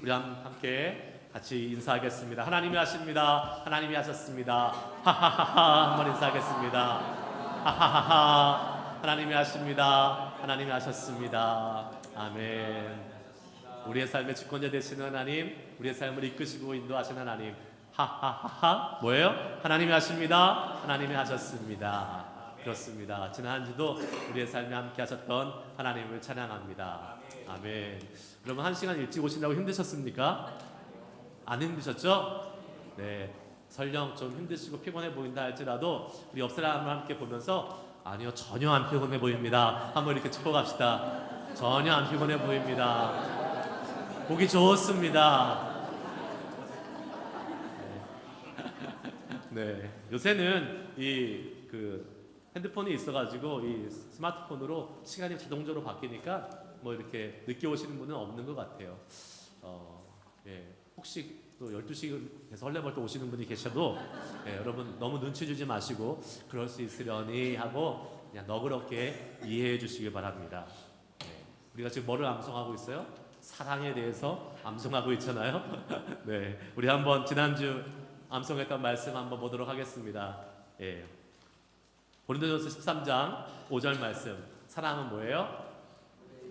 우리 함께 같이 인사하겠습니다. 하나님이 하십니다. 하나님이 하셨습니다. 하하하하. 한번 인사하겠습니다. 하하하하. 하나님이 하십니다. 하나님이 하셨습니다. 아멘. 우리의 삶의 주권자 되시는 하나님, 우리의 삶을 이끄시고 인도하시는 하나님. 하하하하. 뭐예요? 하나님이 하십니다. 하나님이 하셨습니다. 그렇습니다. 지난 한 주도 우리의 삶에 함께 하셨던 하나님을 찬양합니다. 아멘. 여러분, 한 시간 일찍 오신다고 힘드셨습니까? 안 힘드셨죠? 네. 설령 좀 힘드시고 피곤해 보인다 할지라도 우리 옆 사람을 함께 보면서 아니요, 전혀 안 피곤해 보입니다. 한번 이렇게 축복합시다. 전혀 안 피곤해 보입니다. 보기 좋습니다. 네. 요새는 핸드폰이 있어가지고 이 스마트폰으로 시간이 자동적으로 바뀌니까 뭐 이렇게 늦게 오시는 분은 없는 것 같아요. 혹시 또 12시 돼서 헐레벌떡 오시는 분이 계셔도 여러분 너무 눈치 주지 마시고 그럴 수 있으려니 하고 그냥 너그럽게 이해해 주시기 바랍니다. 우리가 지금 뭐를 암송하고 있어요? 사랑에 대해서 암송하고 있잖아요. 네, 우리 한번 지난주 암송했던 말씀 한번 보도록 하겠습니다. 고린도전서 13장 5절 말씀. 사랑은 뭐예요?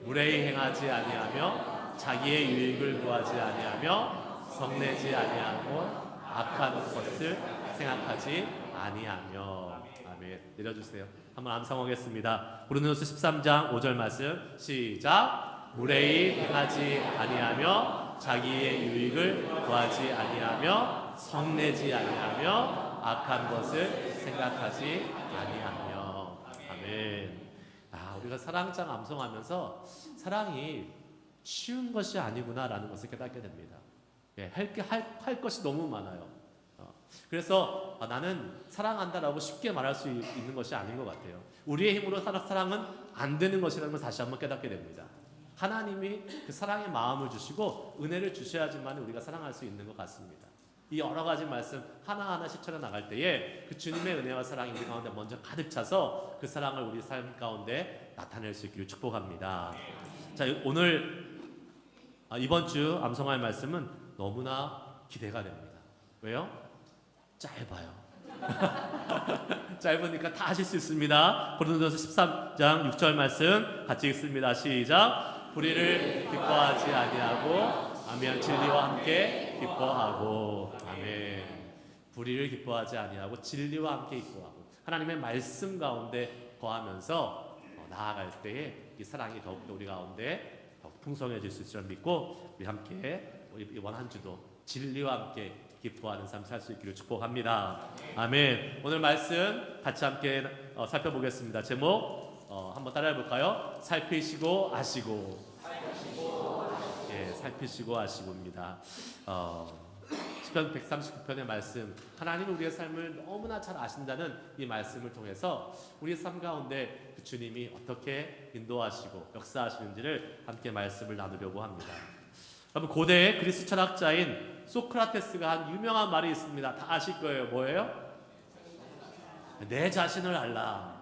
무례히 행하지 아니하며 자기의 유익을 구하지 아니하며 성내지 아니하고 악한 것을 생각하지 아니하며. 아멘. 내려주세요. 한번 암송하겠습니다. 고린도전서 13장 5절 말씀 시작. 무례히 행하지 아니하며 자기의 유익을 구하지 아니하며 성내지 아니하며 악한 것을 생각하지 아니하며. 아멘. 우리가 사랑장 암송하면서 사랑이 쉬운 것이 아니구나라는 것을 깨닫게 됩니다. 할 것이 너무 많아요. 그래서 나는 사랑한다라고 쉽게 말할 수 있는 것이 아닌 것 같아요. 우리의 힘으로 사랑은 안 되는 것이라는 걸 다시 한번 깨닫게 됩니다. 하나님이 그 사랑의 마음을 주시고 은혜를 주셔야지만 우리가 사랑할 수 있는 것 같습니다. 이 여러 가지 말씀 하나하나 실천해 나갈 때에 그 주님의 은혜와 사랑이 우리 가운데 먼저 가득 차서 그 사랑을 우리 삶 가운데 나타낼 수 있기를 축복합니다. 자, 오늘 이번 주 암송할 말씀은 너무나 기대가 됩니다. 왜요? 짧아요. 짧으니까 다 하실 수 있습니다. 고린도전서 13장 6절 말씀 같이 읽습니다. 시작. 불의를 기뻐하지 아니하고 아멘. 진리와 함께 기뻐하고. 아멘. 불의를 기뻐하지 아니하고 진리와 함께 기뻐하고 하나님의 말씀 가운데 거하면서 나아갈 때에 이 사랑이 더욱더 우리 가운데 더욱 풍성해질 수 있을 줄 믿고 우리 함께 이번 한 주도 진리와 함께 기뻐하는 삶 살 수 있기를 축복합니다. 아멘. 오늘 말씀 같이 함께 살펴보겠습니다. 제목 한번 따라해 볼까요? 살피시고 아시고. 살피시고 아시고입니다. 시편 139편의 말씀, 하나님은 우리의 삶을 너무나 잘 아신다는 이 말씀을 통해서 우리의 삶 가운데 그 주님이 어떻게 인도하시고 역사하시는지를 함께 말씀을 나누려고 합니다. 여러분, 고대 그리스 철학자인 소크라테스가 한 유명한 말이 있습니다. 다 아실 거예요. 뭐예요? 내 자신을 알라.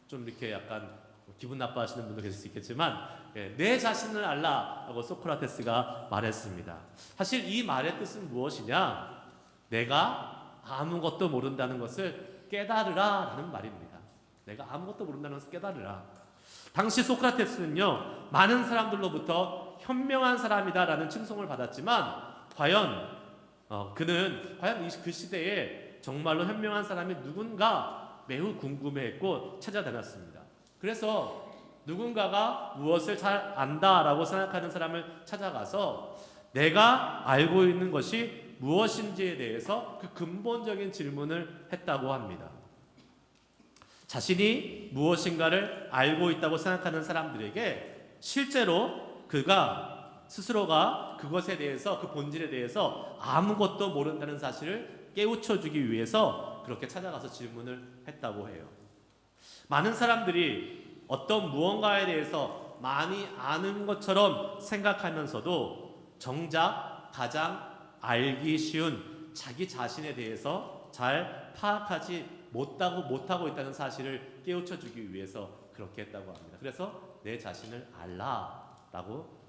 좀 이렇게 약간 기분 나빠하시는 분도 계실 수 있겠지만 내 자신을 알라라고 소크라테스가 말했습니다. 사실 이 말의 뜻은 무엇이냐? 내가 아무것도 모른다는 것을 깨달으라라는 말입니다. 내가 아무것도 모른다는 것을 깨달으라. 당시 소크라테스는요, 많은 사람들로부터 현명한 사람이다라는 칭송을 받았지만 과연 그는 그 시대에 정말로 현명한 사람이 누군가 매우 궁금해했고 찾아다녔습니다. 그래서 누군가가 무엇을 잘 안다라고 생각하는 사람을 찾아가서 내가 알고 있는 것이 무엇인지에 대해서 그 근본적인 질문을 했다고 합니다. 자신이 무엇인가를 알고 있다고 생각하는 사람들에게 실제로 스스로가 그것에 대해서, 그 본질에 대해서 아무것도 모른다는 사실을 깨우쳐주기 위해서 그렇게 찾아가서 질문을 했다고 해요. 많은 사람들이 어떤 무언가에 대해서 많이 아는 것처럼 생각하면서도 정작 가장 알기 쉬운 자기 자신에 대해서 잘 파악하지 못하고 있다는 사실을 깨우쳐주기 위해서 그렇게 했다고 합니다. 그래서 내 자신을 알라라고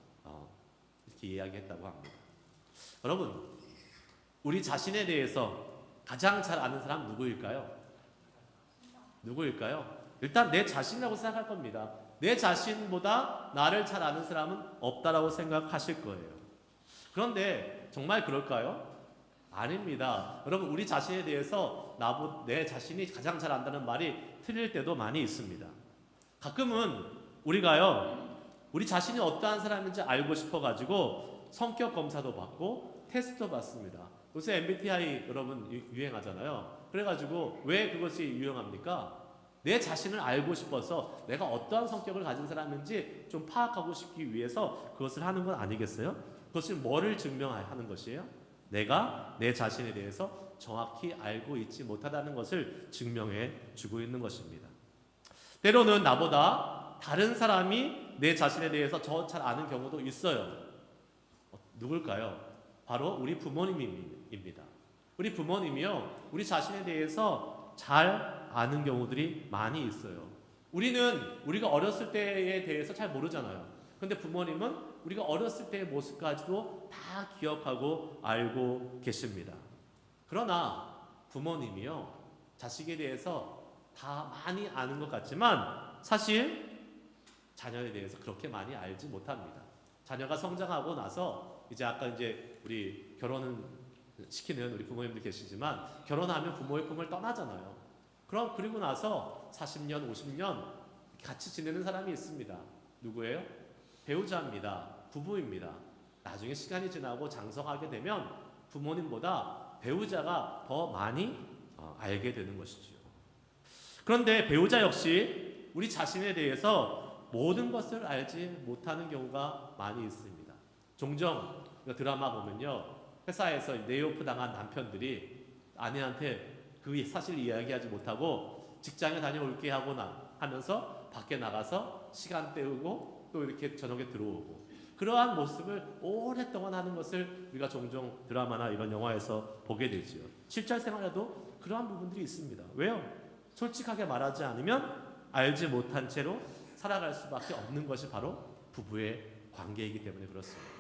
이렇게 이렇게 이야기했다고 합니다. 여러분, 우리 자신에 대해서 가장 잘 아는 사람 누구일까요? 일단 내 자신이라고 생각할 겁니다. 내 자신보다 나를 잘 아는 사람은 없다라고 생각하실 거예요. 그런데 정말 그럴까요? 아닙니다. 여러분, 우리 자신에 대해서 내 자신이 가장 잘 안다는 말이 틀릴 때도 많이 있습니다. 가끔은 우리가요, 우리 자신이 어떠한 사람인지 알고 싶어가지고 성격 검사도 받고 테스트도 받습니다. 요새 MBTI 여러분 유행하잖아요. 그래가지고 왜 그것이 유행합니까? 내 자신을 알고 싶어서 내가 어떠한 성격을 가진 사람인지 좀 파악하고 싶기 위해서 그것을 하는 건 아니겠어요? 그것은 뭐를 증명하는 것이에요? 내가 내 자신에 대해서 정확히 알고 있지 못하다는 것을 증명해 주고 있는 것입니다. 때로는 나보다 다른 사람이 내 자신에 대해서 더 잘 아는 경우도 있어요. 누굴까요? 바로 우리 부모님입니다. 우리 부모님이요, 우리 자신에 대해서 잘 아는 경우들이 많이 있어요. 우리가 어렸을 때에 대해서 잘 모르잖아요. 근데 부모님은 우리가 어렸을 때의 모습까지도 다 기억하고 알고 계십니다. 그러나 부모님이요, 자식에 대해서 다 많이 아는 것 같지만 사실 자녀에 대해서 그렇게 많이 알지 못합니다. 자녀가 성장하고 나서 이제 우리 결혼은 시키는 우리 부모님들 계시지만 결혼하면 부모의 품을 떠나잖아요. 그리고 나서 40년, 50년 같이 지내는 사람이 있습니다. 누구예요? 배우자입니다. 부부입니다. 나중에 시간이 지나고 장성하게 되면 부모님보다 배우자가 더 많이 알게 되는 것이죠. 그런데 배우자 역시 우리 자신에 대해서 모든 것을 알지 못하는 경우가 많이 있습니다. 종종 드라마 보면요, 회사에서 레이오프 당한 남편들이 아내한테 그 사실 이야기하지 못하고 직장에 다녀올게 하면서 밖에 나가서 시간 때우고 또 이렇게 저녁에 들어오고, 그러한 모습을 오랫동안 하는 것을 우리가 종종 드라마나 이런 영화에서 보게 되죠. 실제 생활에도 그러한 부분들이 있습니다. 왜요? 솔직하게 말하지 않으면 알지 못한 채로 살아갈 수밖에 없는 것이 바로 부부의 관계이기 때문에 그렇습니다.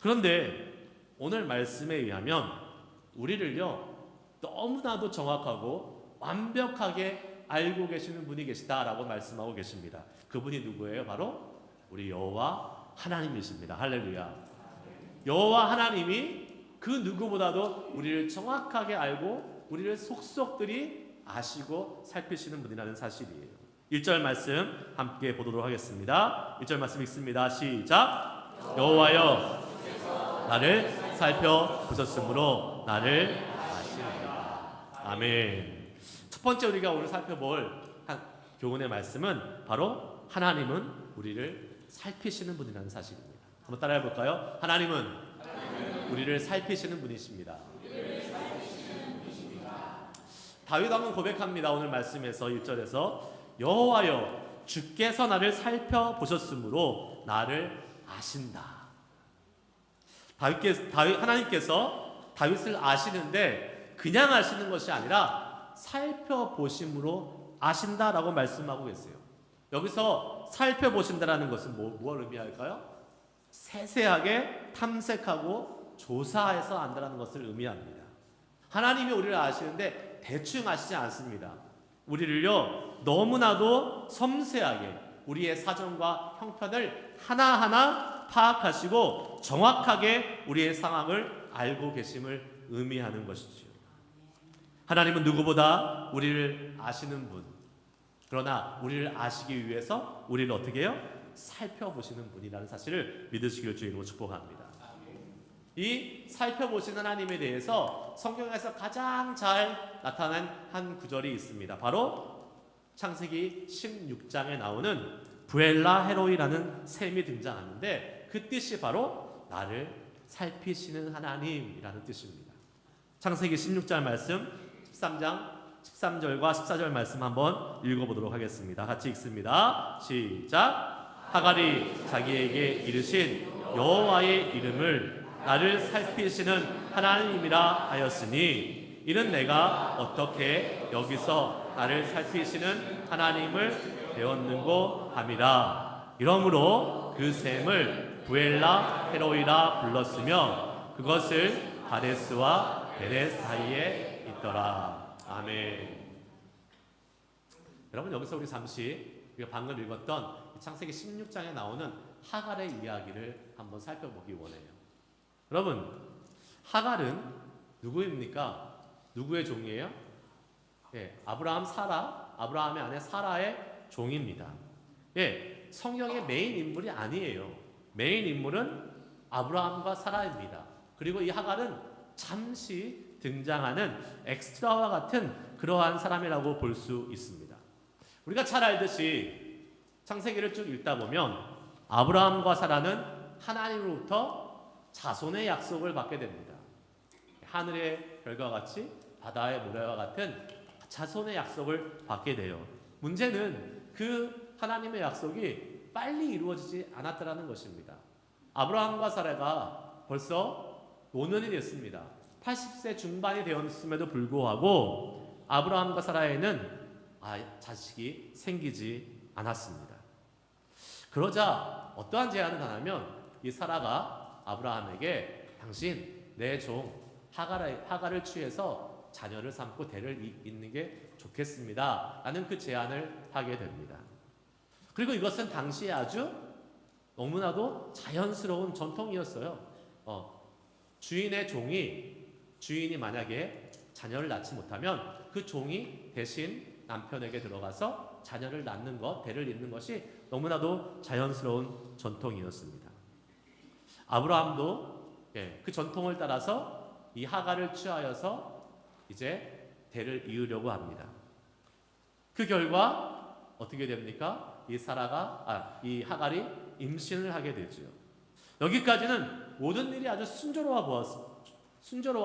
그런데 오늘 말씀에 의하면 우리를요, 너무나도 정확하고 완벽하게 알고 계시는 분이 계시다라고 말씀하고 계십니다. 그분이 누구예요? 바로 우리 여호와 하나님이십니다. 할렐루야. 여호와 하나님이 그 누구보다도 우리를 정확하게 알고 우리를 속속들이 아시고 살피시는 분이라는 사실이에요. 1절 말씀 함께 보도록 하겠습니다. 1절 말씀 읽습니다. 시작. 여호와여, 나를 살펴보셨으므로 나를 아시리라. 아멘. 첫 번째 우리가 오늘 살펴볼 교훈의 말씀은 바로 하나님은 우리를 살피시는 분이라는 사실입니다. 한번 따라해 볼까요? 하나님은 우리를 살피시는 분이십니다. 다윗 왕은 고백합니다. 오늘 말씀에서 1절에서 여호와여, 주께서 나를 살펴보셨으므로 나를 아신다. 하나님께서 다윗을 아시는데 그냥 아시는 것이 아니라 살펴보심으로 아신다라고 말씀하고 계세요. 여기서 살펴보신다라는 것은 뭘 의미할까요? 세세하게 탐색하고 조사해서 안다라는 것을 의미합니다. 하나님이 우리를 아시는데 대충 아시지 않습니다. 우리를요, 너무나도 섬세하게 우리의 사정과 형편을 하나하나 파악하시고 정확하게 우리의 상황을 알고 계심을 의미하는 것이죠. 하나님은 누구보다 우리를 아시는 분, 그러나 우리를 아시기 위해서 우리를 어떻게 해요? 살펴보시는 분이라는 사실을 믿으시길 주님으로 축복합니다. 이 살펴보시는 하나님에 대해서 성경에서 가장 잘 나타난 한 구절이 있습니다. 바로 창세기 16장에 나오는 부엘라 헤로이라는 셈이 등장하는데 그 뜻이 바로 나를 살피시는 하나님이라는 뜻입니다. 창세기 16장 말씀 13장 13절과 14절 말씀 한번 읽어보도록 하겠습니다. 같이 읽습니다. 시작. 하갈이 자기에게 이르신 여호와의 이름을 나를 살피시는 하나님이라 하였으니 이는 내가 어떻게 여기서 나를 살피시는 하나님을 배웠는고 함이라. 이러므로 그 셈을 부엘라 헤로이라 불렀으며 그것을 가데스와 베레스 사이에 있더라. 아멘. 여러분, 여기서 우리 잠시 우리가 방금 읽었던 창세기 16장에 나오는 하갈의 이야기를 한번 살펴보기 원해요. 여러분, 하갈은 누구입니까? 누구의 종이에요? 예, 아브라함의 아내 사라의 종입니다. 예, 성경의 메인 인물이 아니에요. 메인 인물은 아브라함과 사라입니다. 그리고 이 하갈은 잠시 등장하는 엑스트라와 같은 그러한 사람이라고 볼 수 있습니다. 우리가 잘 알듯이 창세기를 쭉 읽다 보면 아브라함과 사라는 하나님으로부터 자손의 약속을 받게 됩니다. 하늘의 별과 같이 바다의 모래와 같은 자손의 약속을 받게 돼요. 문제는 그 하나님의 약속이 빨리 이루어지지 않았다는 것입니다. 아브라함과 사라가 벌써 노년이 됐습니다. 80세 중반이 되었음에도 불구하고 아브라함과 사라에는 자식이 생기지 않았습니다. 그러자 어떠한 제안을 하냐면 이 사라가 아브라함에게 당신 내 종 하갈을 취해서 자녀를 삼고 대를 잇는 게 좋겠습니다 라는 그 제안을 하게 됩니다. 그리고 이것은 당시에 아주 너무나도 자연스러운 전통이었어요. 주인이 만약에 자녀를 낳지 못하면 그 종이 대신 남편에게 들어가서 자녀를 낳는 것, 대를 잇는 것이 너무나도 자연스러운 전통이었습니다. 아브라함도 그 전통을 따라서 이 하갈을 취하여서 이제 대를 이으려고 합니다. 그 결과 어떻게 됩니까? 이 하갈이 임신을 하게 되죠. 여기까지는 모든 일이 아주 순조로워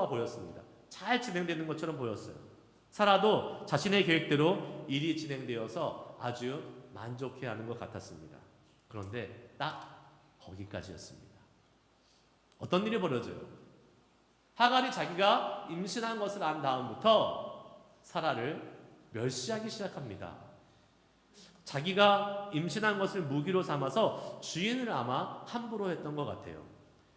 보였습니다. 잘 진행되는 것처럼 보였어요. 사라도 자신의 계획대로 일이 진행되어서 아주 만족해하는 것 같았습니다. 그런데 딱 거기까지였습니다. 어떤 일이 벌어져요? 하갈이 자기가 임신한 것을 안 다음부터 사라를 멸시하기 시작합니다. 자기가 임신한 것을 무기로 삼아서 주인을 아마 함부로 했던 것 같아요.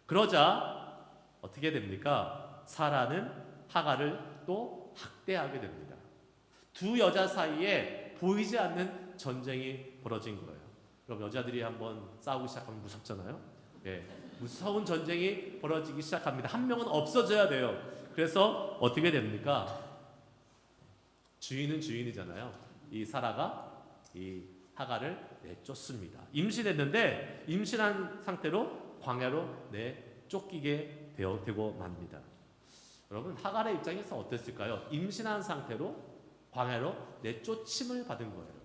그러자 어떻게 됩니까? 사라는 하갈을 또 학대하게 됩니다. 두 여자 사이에 보이지 않는 전쟁이 벌어진 거예요. 그럼 여자들이 한번 싸우기 시작하면 무섭잖아요. 무서운 전쟁이 벌어지기 시작합니다. 한 명은 없어져야 돼요. 그래서 어떻게 됩니까? 주인은 주인이잖아요. 이 사라가 이 하갈을 내쫓습니다. 임신했는데 임신한 상태로 광야로 내쫓기게 되고 맙니다. 여러분, 하갈의 입장에서 어땠을까요? 임신한 상태로 광야로 내쫓임을 받은 거예요.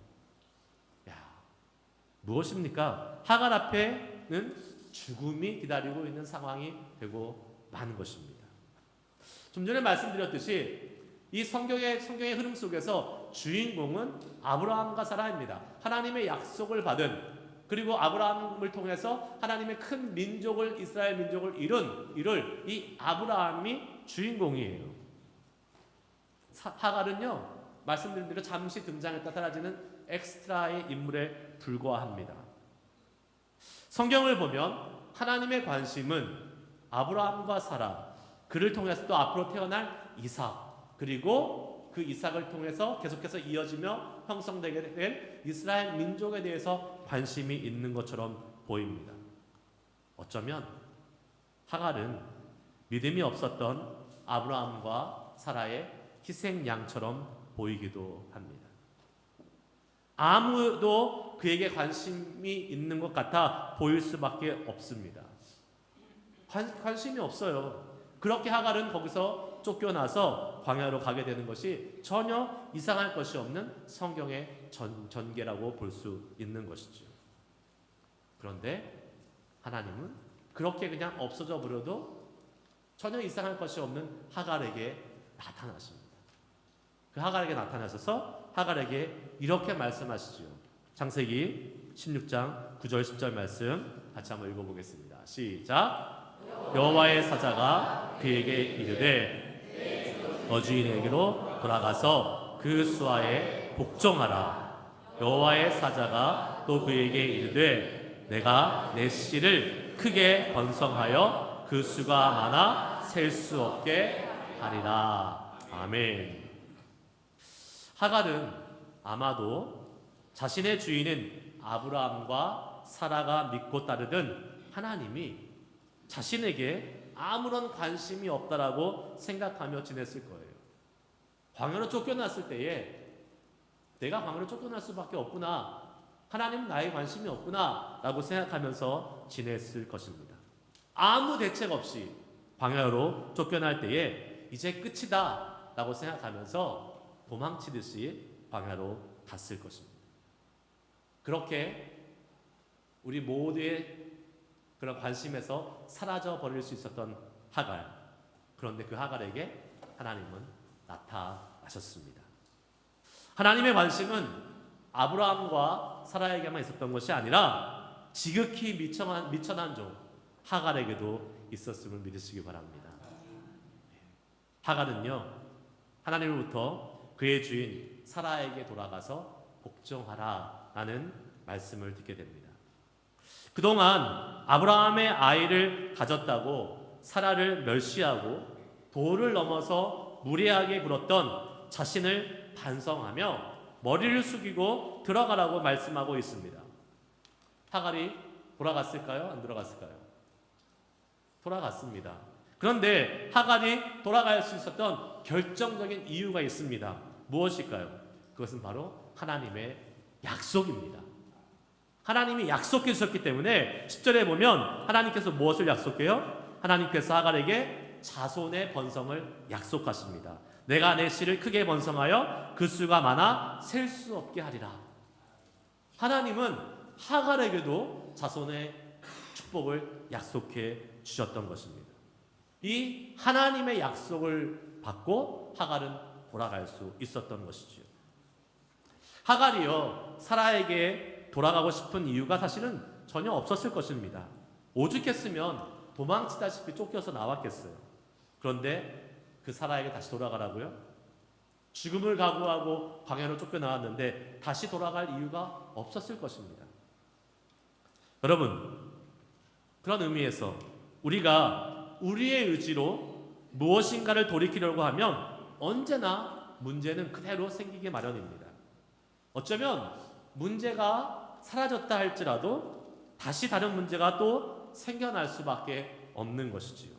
무엇입니까? 하갈 앞에는 죽음이 기다리고 있는 상황이 되고 마는 것입니다. 좀 전에 말씀드렸듯이 이 성경의 흐름 속에서 주인공은 아브라함과 사라입니다. 하나님의 약속을 받은, 그리고 아브라함을 통해서 하나님의 큰 민족을, 이스라엘 민족을 이룰 이 아브라함이 주인공이에요. 하갈은요, 말씀드린 대로 잠시 등장했다 사라지는 엑스트라의 인물에 불과합니다. 성경을 보면 하나님의 관심은 아브라함과 사라, 그를 통해서 또 앞으로 태어날 이삭, 그리고 그 이삭을 통해서 계속해서 이어지며 형성되게 될 이스라엘 민족에 대해서 관심이 있는 것처럼 보입니다. 어쩌면 하갈은 믿음이 없었던 아브라함과 사라의 희생양처럼 보이기도 합니다. 아무도 그에게 관심이 있는 것 같아 보일 수밖에 없습니다. 관심이 없어요. 그렇게 하갈은 거기서 쫓겨나서 광야로 가게 되는 것이 전혀 이상할 것이 없는 성경의 전개라고 볼 수 있는 것이죠. 그런데 하나님은 그렇게 그냥 없어져 버려도 전혀 이상할 것이 없는 하갈에게 나타나십니다. 그 하갈에게 나타나셔서 하갈에게 이렇게 말씀하시죠. 창세기 16장 9절 10절 말씀 같이 한번 읽어보겠습니다. 시작. 여호와의 사자가 그에게 이르되 너 주인에게로 돌아가서 그 수하에 복종하라. 여호와의 사자가 또 그에게 이르되 내가 내 씨를 크게 번성하여 그 수가 많아 셀 수 없게 하리라. 아멘. 하갈은 아마도 자신의 주인인 아브라함과 사라가 믿고 따르던 하나님이 자신에게 아무런 관심이 없다라고 생각하며 지냈을 거예요. 광야로 쫓겨났을 때에 내가 광야로 쫓겨날 수밖에 없구나, 하나님은 나에 관심이 없구나 라고 생각하면서 지냈을 것입니다. 아무 대책 없이 광야로 쫓겨날 때에 이제 끝이다 라고 생각하면서 도망치듯이 광야로 갔을 것입니다. 그렇게 우리 모두의 그런 관심에서 사라져 버릴 수 있었던 하갈. 그런데 그 하갈에게 하나님은 나타나셨습니다. 하나님의 관심은 아브라함과 사라에게만 있었던 것이 아니라 지극히 미천한 종 하갈에게도 있었음을 믿으시기 바랍니다. 하갈은요, 하나님으로부터 그의 주인 사라에게 돌아가서 복종하라 라는 말씀을 듣게 됩니다. 그동안 아브라함의 아이를 가졌다고 사라를 멸시하고 도를 넘어서 무례하게 굴었던 자신을 반성하며 머리를 숙이고 들어가라고 말씀하고 있습니다. 하갈이 돌아갔을까요? 안 돌아갔을까요? 돌아갔습니다. 그런데 하갈이 돌아갈 수 있었던 결정적인 이유가 있습니다. 무엇일까요? 그것은 바로 하나님의 약속입니다. 하나님이 약속해 주셨기 때문에 10절에 보면 하나님께서 무엇을 약속해요? 하나님께서 하갈에게 자손의 번성을 약속하십니다. 내가 내 씨를 크게 번성하여 그 수가 많아 셀 수 없게 하리라. 하나님은 하갈에게도 자손의 축복을 약속해 주셨던 것입니다. 이 하나님의 약속을 받고 하갈은 돌아갈 수 있었던 것이죠. 하갈이요, 사라에게 돌아가고 싶은 이유가 사실은 전혀 없었을 것입니다. 오죽했으면 도망치다시피 쫓겨서 나왔겠어요. 그런데 그 사라에게 다시 돌아가라고요? 죽음을 각오하고 광야로 쫓겨나왔는데 다시 돌아갈 이유가 없었을 것입니다. 여러분, 그런 의미에서 우리가 우리의 의지로 무엇인가를 돌이키려고 하면 언제나 문제는 그대로 생기게 마련입니다. 어쩌면 문제가 사라졌다 할지라도 다시 다른 문제가 또 생겨날 수밖에 없는 것이지요.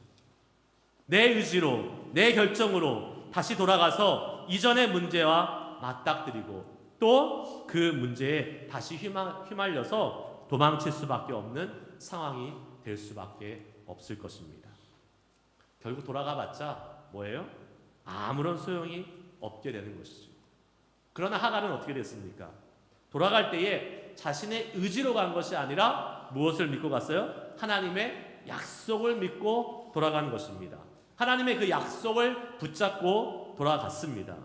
내 의지로, 내 결정으로 다시 돌아가서 이전의 문제와 맞닥뜨리고 또 그 문제에 다시 휘말려서 도망칠 수밖에 없는 상황이 될 수밖에 없을 것입니다. 결국 돌아가 봤자 뭐예요? 아무런 소용이 없게 되는 것이죠. 그러나 하갈은 어떻게 됐습니까? 돌아갈 때에 자신의 의지로 간 것이 아니라 무엇을 믿고 갔어요? 하나님의 약속을 믿고 돌아간 것입니다. 하나님의 그 약속을 붙잡고 돌아갔습니다.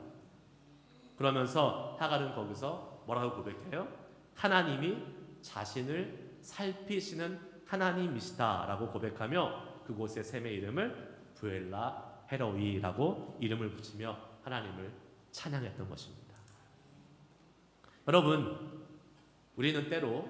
그러면서 하갈은 거기서 뭐라고 고백해요? 하나님이 자신을 살피시는 하나님이시다라고 고백하며 그곳의 샘의 이름을 부엘라 헤로이라고 이름을 붙이며 하나님을 찬양했던 것입니다. 여러분, 우리는 때로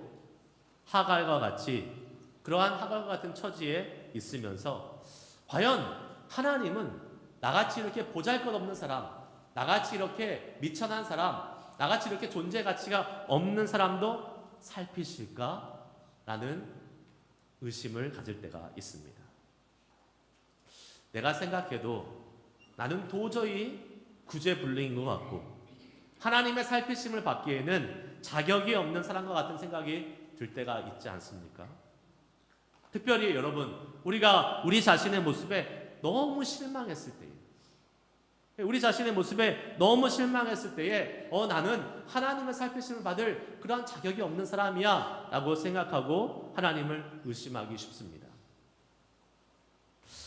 하갈과 같이 그러한 하갈과 같은 처지에 있으면서 과연 하나님은 나같이 이렇게 보잘것없는 사람, 나같이 이렇게 미천한 사람, 나같이 이렇게 존재 가치가 없는 사람도 살피실까라는 의심을 가질 때가 있습니다. 내가 생각해도 나는 도저히 구제불능인 것 같고 하나님의 살피심을 받기에는 자격이 없는 사람과 같은 생각이 들 때가 있지 않습니까? 특별히 여러분, 우리가 우리 자신의 모습에 너무 실망했을 때에, 우리 자신의 모습에 너무 실망했을 때에 나는 하나님의 살피심을 받을 그런 자격이 없는 사람이야 라고 생각하고 하나님을 의심하기 쉽습니다.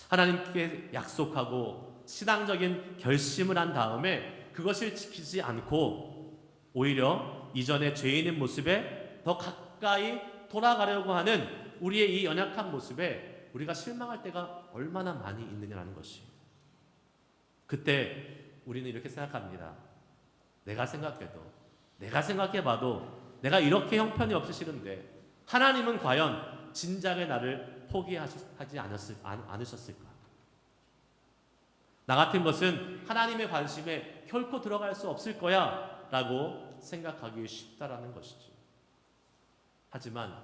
하나님께 약속하고 신앙적인 결심을 한 다음에 그것을 지키지 않고 오히려 이전의 죄인의 모습에 더 가까이 돌아가려고 하는 우리의 이 연약한 모습에 우리가 실망할 때가 얼마나 많이 있느냐는 것이, 그때 우리는 이렇게 생각합니다. 내가 생각해봐도 내가 이렇게 형편이 없으시는데 하나님은 과연 진작에 나를 포기하지 않으셨을까? 나 같은 것은 하나님의 관심에 결코 들어갈 수 없을 거야 라고 생각하기 쉽다라는 것이죠. 하지만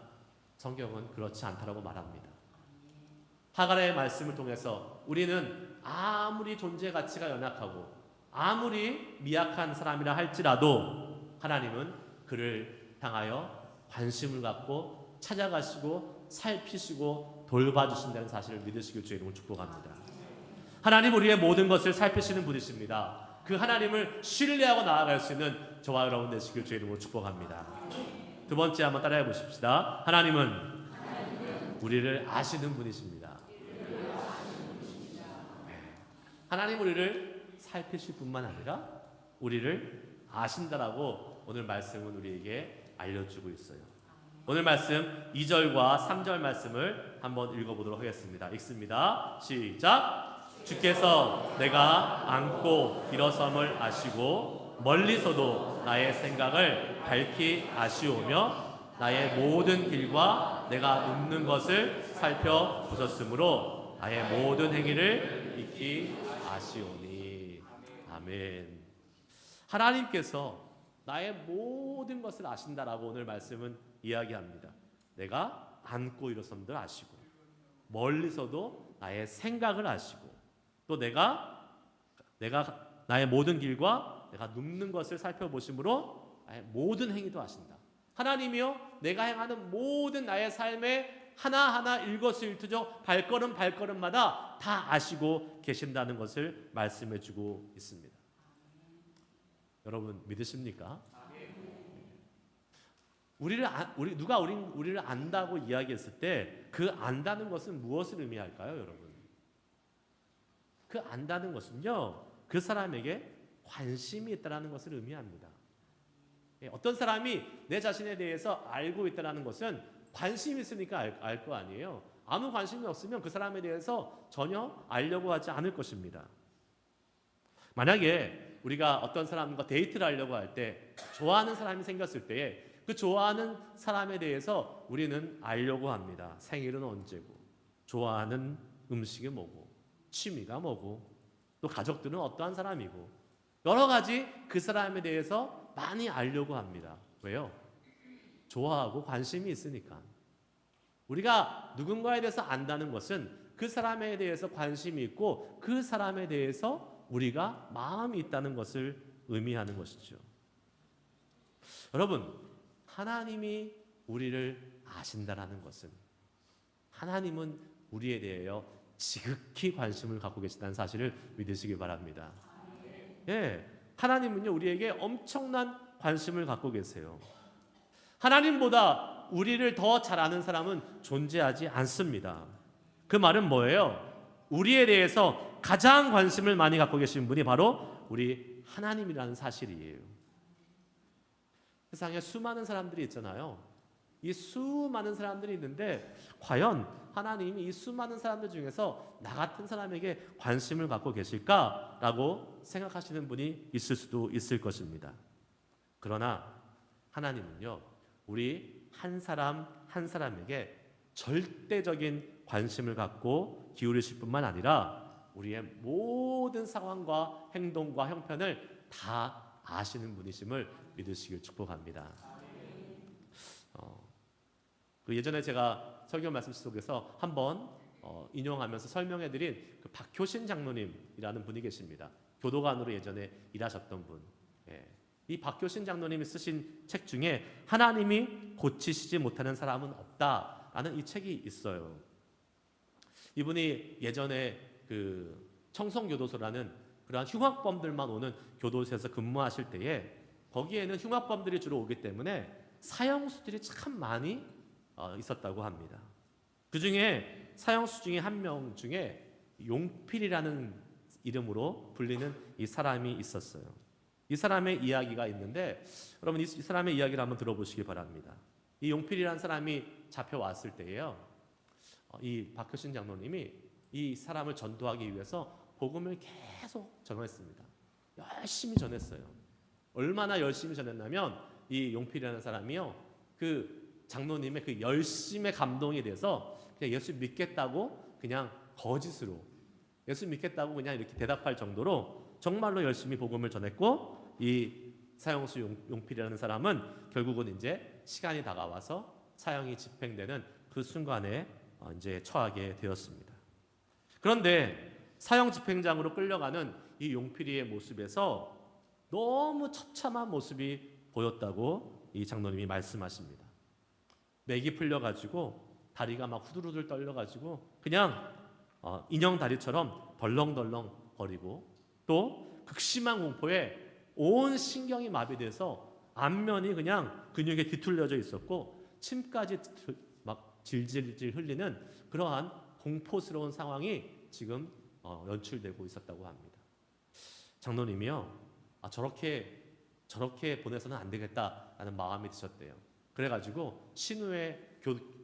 성경은 그렇지 않다라고 말합니다. 하갈의 말씀을 통해서 우리는 아무리 존재 가치가 연약하고 아무리 미약한 사람이라 할지라도 하나님은 그를 향하여 관심을 갖고 찾아가시고 살피시고 돌봐주신다는 사실을 믿으시길 주의 이름으로 축복합니다. 하나님 우리의 모든 것을 살피시는 분이십니다. 그 하나님을 신뢰하고 나아갈 수 있는 저와 여러분 되시길 주의 이름으로 축복합니다. 두 번째 한번 따라해 보십시다. 하나님은 우리를 아시는 분이십니다. 하나님 우리를 살피실 뿐만 아니라 우리를 아신다라고 오늘 말씀은 우리에게 알려주고 있어요. 오늘 말씀 2절과 3절 말씀을 한번 읽어보도록 하겠습니다. 읽습니다. 시작. 주께서 내가 앉고 일어섬을 아시고 멀리서도 나의 생각을 밝히 아시오며 나의 모든 길과 내가 눕는 것을 살펴보셨으므로 나의 모든 행위를 익히 아시오니. 아멘. 하나님께서 나의 모든 것을 아신다라고 오늘 말씀은 이야기합니다. 내가 앉고 일어섬들 아시고 멀리서도 나의 생각을 아시고 또 내가 나의 모든 길과 내가 눕는 것을 살펴보심으로 나의 모든 행위도 아신다. 하나님이요 내가 행하는 모든 나의 삶의 하나하나 일거수일투족 발걸음마다 다 아시고 계신다는 것을 말씀해주고 있습니다. 여러분 믿으십니까? 누가 우리를 안다고 이야기했을 때 그 안다는 것은 무엇을 의미할까요, 여러분? 그 안다는 것은요, 그 사람에게 관심이 있다는 것을 의미합니다. 어떤 사람이 내 자신에 대해서 알고 있다는 것은 관심이 있으니까 알 거 아니에요. 아무 관심이 없으면 그 사람에 대해서 전혀 알려고 하지 않을 것입니다. 만약에 우리가 어떤 사람과 데이트를 하려고 할 때 좋아하는 사람이 생겼을 때에 그 좋아하는 사람에 대해서 우리는 알려고 합니다. 생일은 언제고, 좋아하는 음식이 뭐고, 취미가 뭐고, 또 가족들은 어떠한 사람이고, 여러 가지 그 사람에 대해서 많이 알려고 합니다. 왜요? 좋아하고 관심이 있으니까. 우리가 누군가에 대해서 안다는 것은 그 사람에 대해서 관심이 있고 그 사람에 대해서 우리가 마음이 있다는 것을 의미하는 것이죠. 여러분, 하나님이 우리를 아신다라는 것은 하나님은 우리에 대하여 지극히 관심을 갖고 계시다는 사실을 믿으시기 바랍니다. 예, 하나님은요 우리에게 엄청난 관심을 갖고 계세요. 하나님보다 우리를 더 잘 아는 사람은 존재하지 않습니다. 그 말은 뭐예요? 우리에 대해서 가장 관심을 많이 갖고 계신 분이 바로 우리 하나님이라는 사실이에요. 세상에 수많은 사람들이 있잖아요. 이 수많은 사람들이 있는데 과연 하나님이 이 수많은 사람들 중에서 나 같은 사람에게 관심을 갖고 계실까라고 생각하시는 분이 있을 수도 있을 것입니다. 그러나 하나님은요 우리 한 사람 한 사람에게 절대적인 관심을 갖고 기울이실 뿐만 아니라 우리의 모든 상황과 행동과 형편을 다 아시는 분이심을 믿으시길 축복합니다. 예전에 제가 설교 말씀 속에서 한번 인용하면서 설명해드린 그 박효신 장로님이라는 분이 계십니다. 교도관으로 예전에 일하셨던 분. 이 박효신 장로님이 쓰신 책 중에 하나님이 고치시지 못하는 사람은 없다라는 이 책이 있어요. 이분이 예전에 그 청송교도소라는 그러한 흉악범들만 오는 교도소에서 근무하실 때에 거기에는 흉악범들이 주로 오기 때문에 사형수들이 참 많이 있었다고 합니다. 그 중에 사형수 중에 한 명 중에 용필이라는 이름으로 불리는 이 사람이 있었어요. 이 사람의 이야기가 있는데 여러분 이 사람의 이야기를 한번 들어보시기 바랍니다. 이 용필이라는 사람이 잡혀왔을 때에요. 이 박효신 장로님이 이 사람을 전도하기 위해서 복음을 계속 전했습니다. 열심히 전했어요. 얼마나 열심히 전했냐면 이 용필이라는 사람이요. 그 장로님의 그 열심에 감동이 돼서 그냥 예수 믿겠다고 그냥 거짓으로 예수 믿겠다고 그냥 이렇게 대답할 정도로 정말로 열심히 복음을 전했고, 이 사형수 용필이라는 사람은 결국은 이제 시간이 다가와서 사형이 집행되는 그 순간에 이제 처하게 되었습니다. 그런데 사형 집행장으로 끌려가는 이 용필이의 모습에서 너무 처참한 모습이 보였다고 이 장로님이 말씀하십니다. 맥이 풀려가지고 다리가 막 후들후들 떨려가지고 그냥 인형 다리처럼 덜렁덜렁 거리고, 또 극심한 공포에 온 신경이 마비돼서 안면이 그냥 근육에 뒤틀려져 있었고 침까지 막 질질질 흘리는 그러한 공포스러운 상황이 지금 연출되고 있었다고 합니다. 장로님이요, 저렇게 보내서는 안 되겠다라는 마음이 드셨대요. 그래가지고 신우회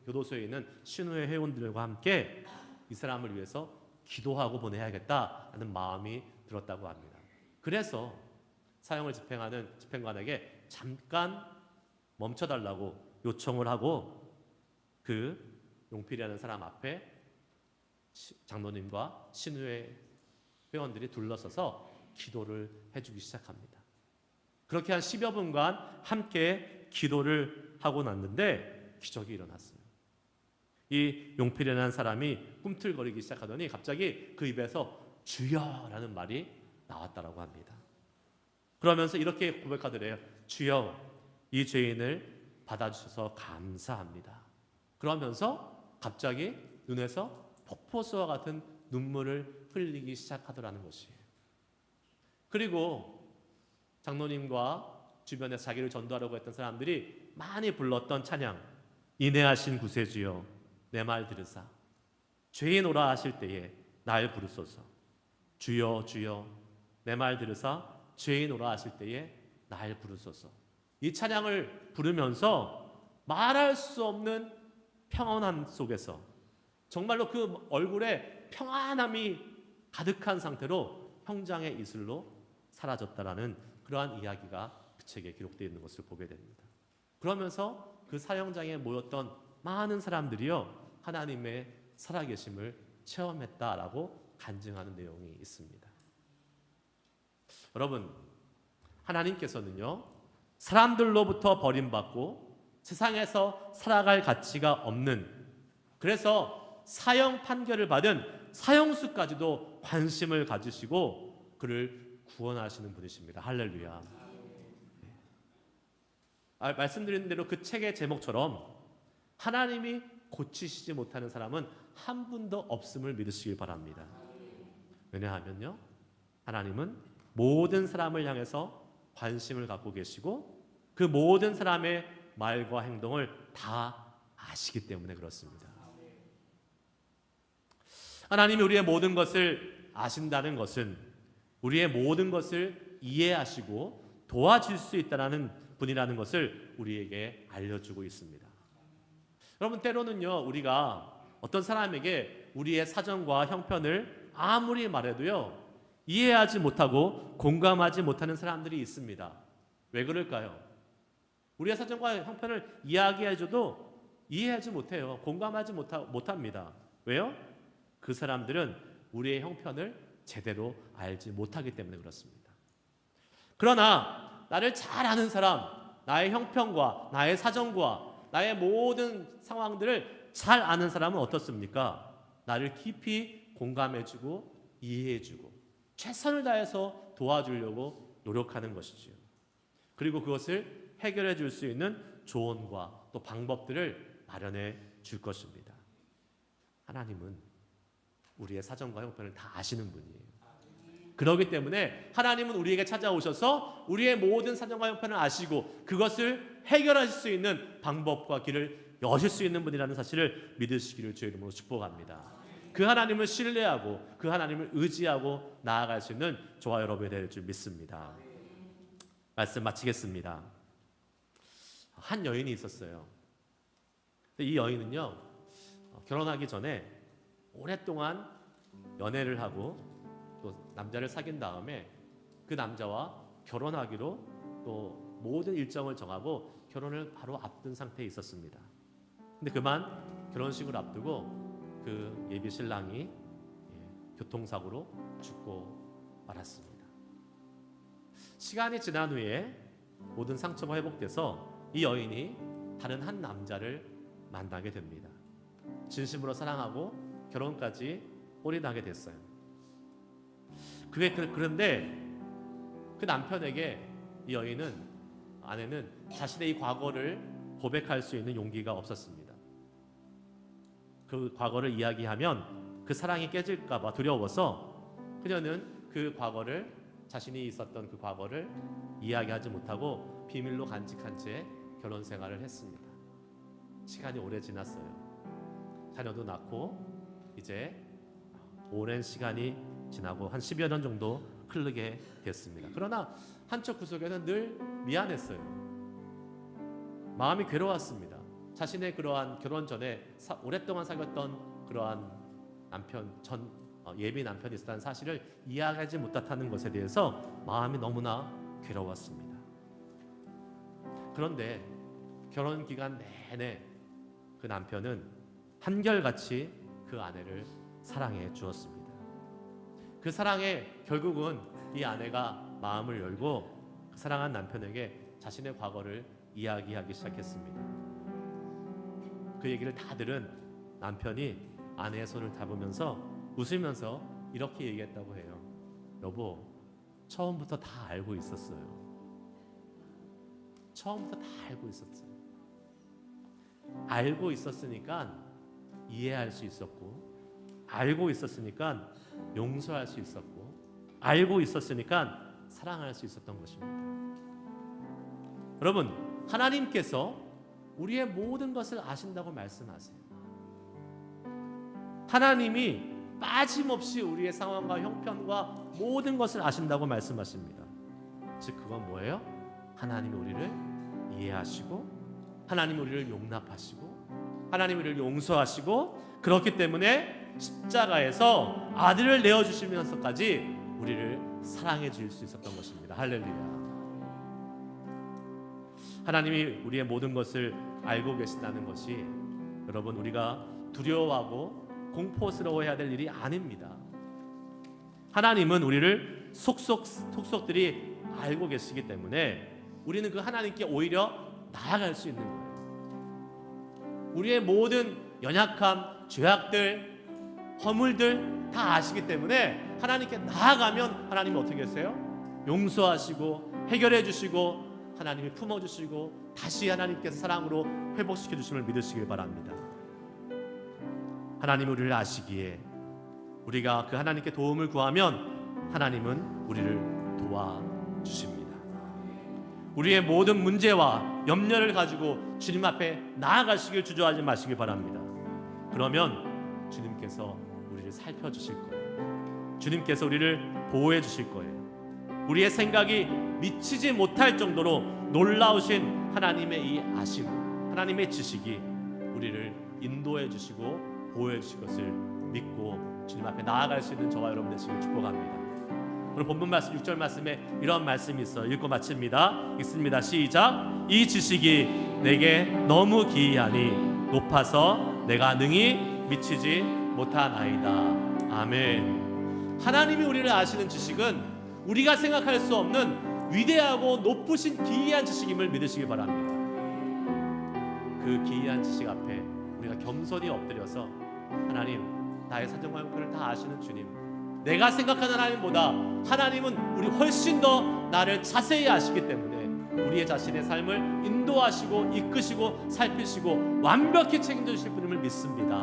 교도소에 있는 신우회 회원들과 함께 이 사람을 위해서 기도하고 보내야겠다라는 마음이 들었다고 합니다. 그래서 사형을 집행하는 집행관에게 잠깐 멈춰달라고 요청을 하고 그 용필이라는 사람 앞에 장로님과 신우회 회원들이 둘러서서 기도를 해주기 시작합니다. 그렇게 한 10여 분간 함께 기도를 하고 났는데 기적이 일어났어요. 이 용필이라는 사람이 꿈틀거리기 시작하더니 갑자기 그 입에서 주여라는 말이 나왔다라고 합니다. 그러면서 이렇게 고백하더래요. 주여, 이 죄인을 받아주셔서 감사합니다. 그러면서 갑자기 눈에서 폭포수와 같은 눈물을 흘리기 시작하더라는 것이에요. 그리고 장로님과 주변에 자기를 전도하려고 했던 사람들이 많이 불렀던 찬양, 인애하신 구세주여 내 말 들으사 죄인 오라 하실 때에 날 부르소서. 주여 주여 내 말 들으사 죄인 오라 하실 때에 날 부르소서. 이 찬양을 부르면서 말할 수 없는 평안함 속에서 정말로 그 얼굴에 평안함이 가득한 상태로 형장의 이슬로 사라졌다라는 그러한 이야기가 그 책에 기록되어 있는 것을 보게 됩니다. 그러면서 그 사형장에 모였던 많은 사람들이요 하나님의 살아계심을 체험했다라고 간증하는 내용이 있습니다. 여러분, 하나님께서는요 사람들로부터 버림받고 세상에서 살아갈 가치가 없는, 그래서 사형 판결을 받은 사형수까지도 관심을 가지시고 그를 구원하시는 분이십니다. 할렐루야. 말씀드린 대로 그 책의 제목처럼 하나님이 고치시지 못하는 사람은 한 분도 없음을 믿으시길 바랍니다. 왜냐하면요 하나님은 모든 사람을 향해서 관심을 갖고 계시고 그 모든 사람의 말과 행동을 다 아시기 때문에 그렇습니다. 하나님이 우리의 모든 것을 아신다는 것은 우리의 모든 것을 이해하시고 도와줄 수 있다는 분이라는 것을 우리에게 알려주고 있습니다. 여러분, 때로는요 우리가 어떤 사람에게 우리의 사정과 형편을 아무리 말해도요 이해하지 못하고 공감하지 못하는 사람들이 있습니다. 왜 그럴까요? 우리의 사정과 형편을 이야기해줘도 이해하지 못해요. 공감하지 못합니다. 왜요? 그 사람들은 우리의 형편을 제대로 알지 못하기 때문에 그렇습니다. 그러나 나를 잘 아는 사람, 나의 형편과 나의 사정과 나의 모든 상황들을 잘 아는 사람은 어떻습니까? 나를 깊이 공감해주고 이해해주고 최선을 다해서 도와주려고 노력하는 것이지요. 그리고 그것을 해결해 줄 수 있는 조언과 또 방법들을 마련해 줄 것입니다. 하나님은 우리의 사정과 형편을 다 아시는 분이에요. 그렇기 때문에 하나님은 우리에게 찾아오셔서 우리의 모든 사정과 형편을 아시고 그것을 해결하실 수 있는 방법과 길을 여실 수 있는 분이라는 사실을 믿으시기를 주의 이름으로 축복합니다. 그 하나님을 신뢰하고 그 하나님을 의지하고 나아갈 수 있는 저와 여러분이 될 줄 믿습니다. 말씀 마치겠습니다. 한 여인이 있었어요. 이 여인은요 결혼하기 전에 오랫동안 연애를 하고 또 남자를 사귄 다음에 그 남자와 결혼하기로 또 모든 일정을 정하고 결혼을 바로 앞둔 상태에 있었습니다. 근데 그만 결혼식을 앞두고 그 예비 신랑이 교통사고로 죽고 말았습니다. 시간이 지난 후에 모든 상처가 회복돼서 이 여인이 다른 한 남자를 만나게 됩니다. 진심으로 사랑하고 결혼까지 올인하게 됐어요. 그런데 그 남편에게 이 아내는 자신의 이 과거를 고백할 수 있는 용기가 없었습니다. 그 과거를 이야기하면 그 사랑이 깨질까봐 두려워서 그녀는 그 과거를, 자신이 있었던 그 과거를 이야기하지 못하고 비밀로 간직한 채 결혼 생활을 했습니다. 시간이 오래 지났어요. 자녀도 낳고 이제 오랜 시간이 지나고 한 10여 년 정도 흐르게 됐습니다. 그러나 한쪽 구석에는 늘 미안했어요. 마음이 괴로웠습니다. 자신의 그러한 결혼 전에 오랫동안 사귀었던 그러한 예비 남편이 있었다는 사실을 이해하지 못했다는 것에 대해서 마음이 너무나 괴로웠습니다. 그런데 결혼 기간 내내 그 남편은 한결같이 그 아내를 사랑해 주었습니다. 그 사랑에 결국은 이 아내가 마음을 열고 그 사랑한 남편에게 자신의 과거를 이야기하기 시작했습니다. 그 얘기를 다 들은 남편이 아내의 손을 잡으면서 웃으면서 이렇게 얘기했다고 해요. 여보, 처음부터 다 알고 있었어요. 처음부터 다 알고 있었어요. 알고 있었으니까 이해할 수 있었고, 알고 있었으니까 용서할 수 있었고, 알고 있었으니까 사랑할 수 있었던 것입니다. 여러분, 하나님께서 우리의 모든 것을 아신다고 말씀하세요. 하나님이 빠짐없이 우리의 상황과 형편과 모든 것을 아신다고 말씀하십니다. 즉 그건 뭐예요? 하나님이 우리를 이해하시고, 하나님이 우리를 용납하시고, 하나님이 우리를 용서하시고, 그렇기 때문에 십자가에서 아들을 내어주시면서까지 우리를 사랑해 줄 수 있었던 것입니다. 할렐루야. 하나님이 우리의 모든 것을 알고 계신다는 것이 여러분 우리가 두려워하고 공포스러워해야 될 일이 아닙니다. 하나님은 우리를 속속들이 알고 계시기 때문에 우리는 그 하나님께 오히려 나아갈 수 있는 거예요. 우리의 모든 연약함, 죄악들, 허물들 다 아시기 때문에 하나님께 나아가면 하나님이 어떻게 하세요? 용서하시고 해결해 주시고 하나님이 품어주시고 다시 하나님께서 사랑으로 회복시켜 주심을 믿으시길 바랍니다. 하나님이 우리를 아시기에 우리가 그 하나님께 도움을 구하면 하나님은 우리를 도와주십니다. 우리의 모든 문제와 염려를 가지고 주님 앞에 나아가시길 주저하지 마시길 바랍니다. 그러면 주님께서 우리를 살펴주실 거예요. 주님께서 우리를 보호해 주실 거예요. 우리의 생각이 미치지 못할 정도로 놀라우신 하나님의 이 아심, 하나님의 지식이 우리를 인도해 주시고 보호해 주실 것을 믿고 주님 앞에 나아갈 수 있는 저와 여러분 되시길 축복합니다. 오늘 본문 말씀 6절 말씀에 이런 말씀이 있어요. 읽고 마칩니다. 읽습니다. 시작. 이 지식이 내게 너무 기이하니 높아서 내가 능히 미치지 못하나이다. 아멘. 하나님이 우리를 아시는 지식은 우리가 생각할 수 없는 위대하고 높으신 기이한 지식임을 믿으시기 바랍니다. 그 기이한 지식 앞에 우리가 겸손히 엎드려서 하나님, 나의 사정과 형편을 다 아시는 주님, 내가 생각하는 하나님보다 하나님은 우리 훨씬 더 나를 자세히 아시기 때문에 우리의 자신의 삶을 인도하시고 이끄시고 살피시고 완벽히 책임져 주실 분임을 믿습니다.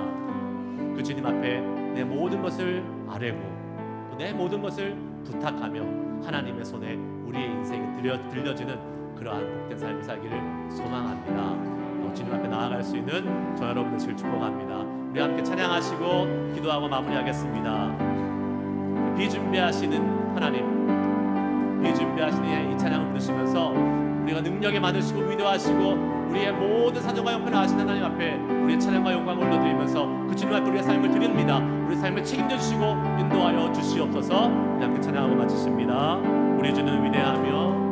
그 주님 앞에 내 모든 것을 아뢰고 또 내 모든 것을 부탁하며 하나님의 손에 우리의 인생이 들려지는 그러한 복된 삶을 살기를 소망합니다. 주님 앞에 나아갈 수 있는 저 여러분들 축복합니다. 우리 함께 찬양하시고 기도하고 마무리하겠습니다. 비준비하시는 하나님, 비준비하시는 이 찬양을 부르시면서 우리가 능력이 많으시고 위대하시고 우리의 모든 사정과 형편을 아시는 하나님 앞에 우리의 찬양과 영광을 올려드리면서 그 주님 앞에 우리의 삶을 드립니다. 우리 삶을 책임져 주시고 인도하여 주시옵소서. 우리 함께 찬양하고 마치십니다. 우리 주는 위대하며